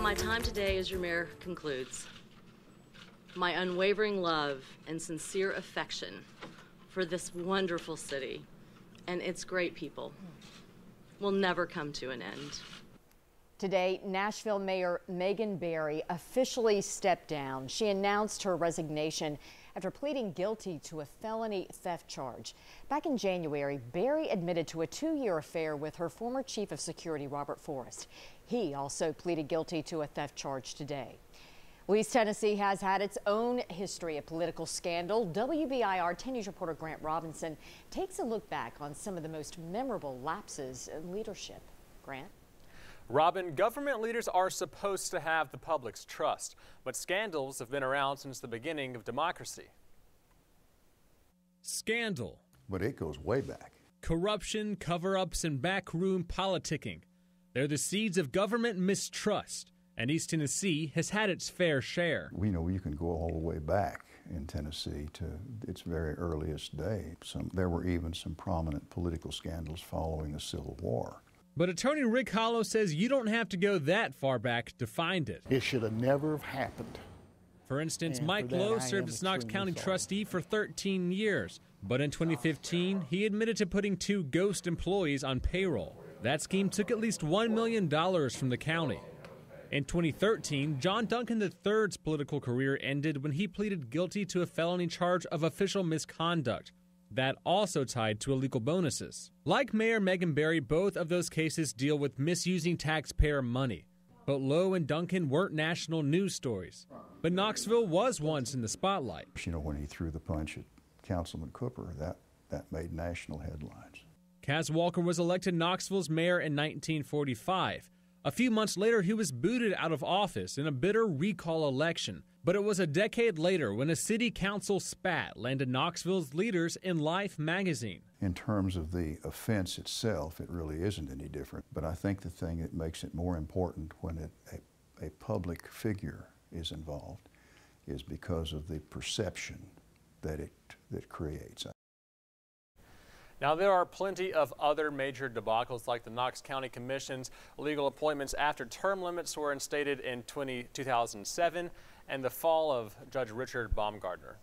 my time today as your mayor concludes. My unwavering love and sincere affection for this wonderful city and its great people will never come to an end. Today, Nashville Mayor Megan Barry officially stepped down. She announced her resignation after pleading guilty to a felony theft charge. Back in January, Barry admitted to a 2-year affair with her former chief of security, Robert Forrest. He also pleaded guilty to a theft charge today. Well, East Tennessee has had its own history of political scandal. WBIR 10 News reporter Grant Robinson takes a look back on some of the most memorable lapses in leadership. Grant? Robin, government leaders are supposed to have the public's trust, but scandals have been around since the beginning of democracy. Scandal. But it goes way back. Corruption, cover-ups, and backroom politicking. They're the seeds of government mistrust, and East Tennessee has had its fair share. You know, you can go all the way back in Tennessee to its very earliest day. There were even some prominent political scandals following the Civil War. But attorney Rick Hollow says you don't have to go that far back to find it. It should have never have happened. For instance, Mike Lowe served as Knox County trustee for 13 years. But in 2015, he admitted to putting 2 ghost employees on payroll. That scheme took at least $1 million from the county. In 2013, John Duncan III's political career ended when he pleaded guilty to a felony charge of official misconduct. That also tied to illegal bonuses. Like Mayor Megan Barry, both of those cases deal with misusing taxpayer money. But Lowe and Duncan weren't national news stories. But Knoxville was once in the spotlight. You know, when he threw the punch at Councilman Cooper, that made national headlines. Kaz Walker was elected Knoxville's mayor in 1945. A few months later, he was booted out of office in a bitter recall election. But it was a decade later when a city council spat landed Knoxville's leaders in Life magazine. In terms of the offense itself, it really isn't any different. But I think the thing that makes it more important when a public figure is involved is because of the perception that it creates. Now, there are plenty of other major debacles like the Knox County Commission's illegal appointments after term limits were instated in 2007 and the fall of Judge Richard Baumgardner.